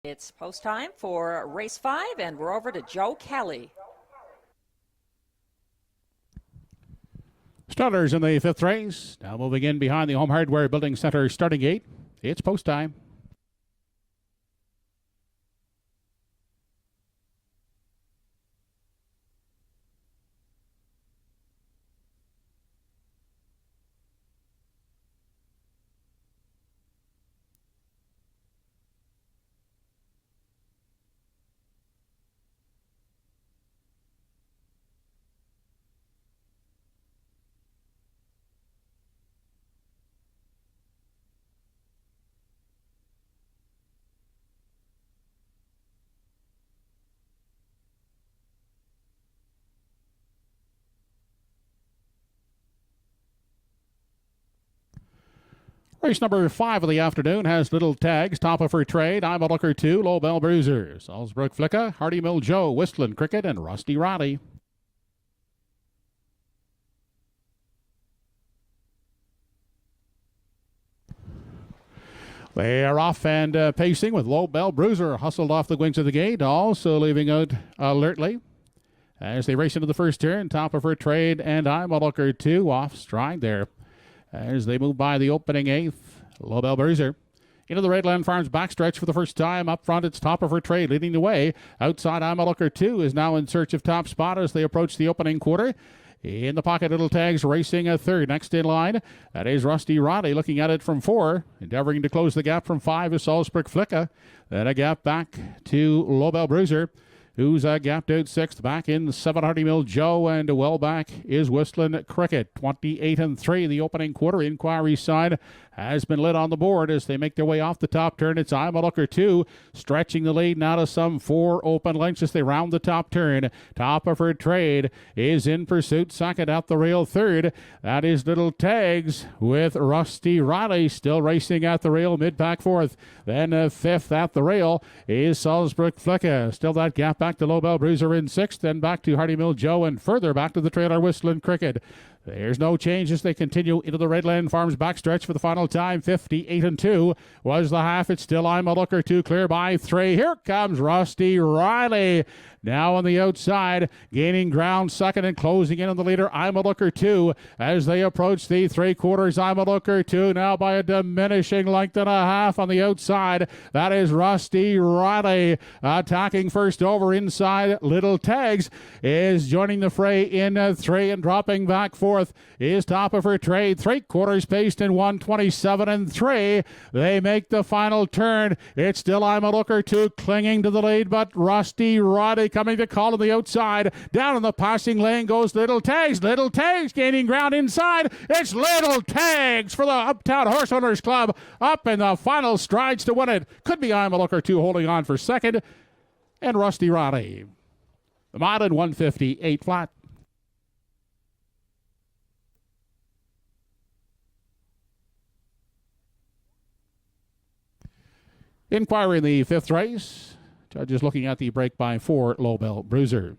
It's post time for race 5, and we're over to Joe Kelly. Starters in the fifth race. Now moving in behind the Home Hardware Building Center starting gate. It's post time. Race number 5 of the afternoon has little tags. Top of her trade, I'm a Looker 2, Low Bell Bruiser, Salzburg Flicka, Hardy Mill Joe, Whistling Cricket, and Rusty Roddy. They are off and pacing with Low Bell Bruiser hustled off the wings of the gate, also leaving out alertly as they race into the first turn. Top of her trade, and I'm a Looker 2 off stride there as they move by the opening eighth. Low Bell Bruiser into the Redland Farms backstretch for the first time. Up front, it's Top of her trade leading the way. Outside, I'm a Looker 2 is now in search of top spot as they approach the opening quarter. In the pocket, Little Tags racing a third. Next in line, that is Rusty Roddy looking at it from 4. Endeavoring to close the gap from 5 is Salzburg Flicka. Then a gap back to Low Bell Bruiser, who's gapped out 6th. Back in 7, Hardy Mill Joe, and well back is Whistling Cricket. 28-3, the opening quarter. Inquiry side has been lit on the board as they make their way off the top turn. It's I'm a Looker 2 stretching the lead now to some 4 open lengths as they round the top turn. Top of her trade is in pursuit. Second at the rail. Third, that is Little Tags with Rusty Roddy still racing at the rail. Mid-pack 4th. Then 5th at the rail is Salzburg Flicka. Still that gap back to Low Bell Bruiser in 6th. Then back to Hardy Mill Joe, and further back to the trailer Whistling Cricket. There's no change as they continue into the Redland Farms backstretch for the final time. 58-2 was the half. It's still I'm a Looker 2 clear by 3. Here comes Rusty Riley. Now on the outside, gaining ground second and closing in on the leader, I'm a Looker 2 as they approach the 3/4. I'm a Looker 2 now by a diminishing length and a half on the outside. That is Rusty Riley attacking first over inside. Little Tags is joining the fray in 3 and dropping back 4th is Top of her trade. 3/4 paced in 1:27-3. They make the final turn. It's still I'm a Looker 2 clinging to the lead, but Rusty Roddy coming to call on the outside. Down in the passing lane goes Little Tags. Little Tags gaining ground inside. It's Little Tags for the Uptown Horse Owners Club up in the final strides to win it. Could be I'm a Looker 2 holding on for second, and Rusty Roddy. The mile in 1:58 flat. Inquiry in the fifth race. Judges looking at the break by 4, Low Bell Bruiser.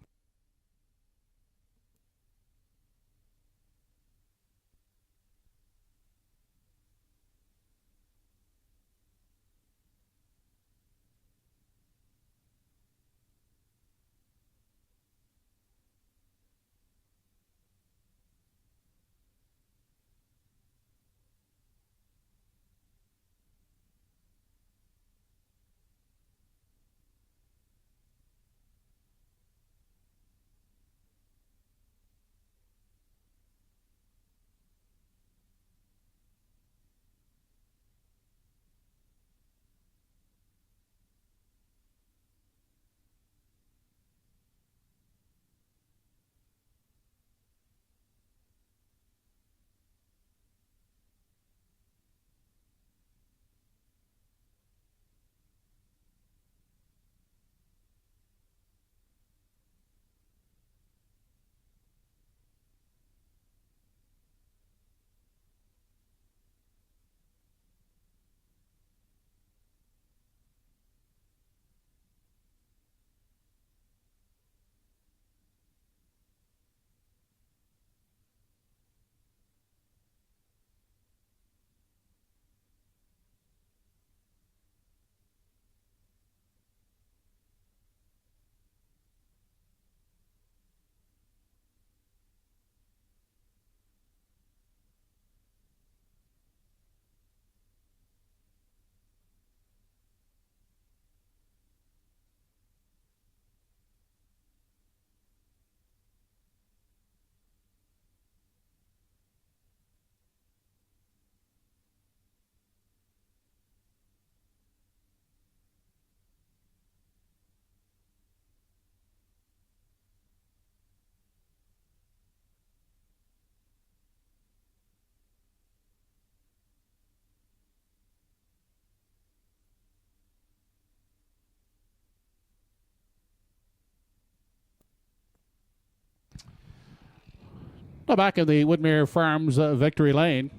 Now back in the Woodmere Farms victory lane,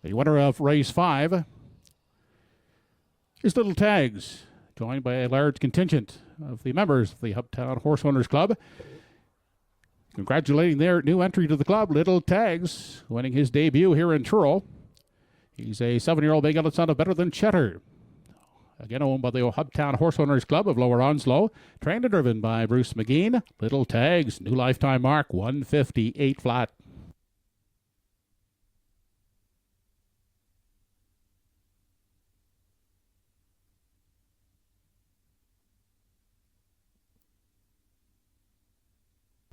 the winner of race 5 is Little Tags, joined by a large contingent of the members of the Hubtown Horse Owners Club. Congratulating their new entry to the club, Little Tags, winning his debut here in Truro. He's a 7-year-old big eldest son of Better Than Cheddar. Again, owned by the Hubtown Horse Owners Club of Lower Onslow. Trained and driven by Bruce McGean. Little Tags, new lifetime mark, 158 flat.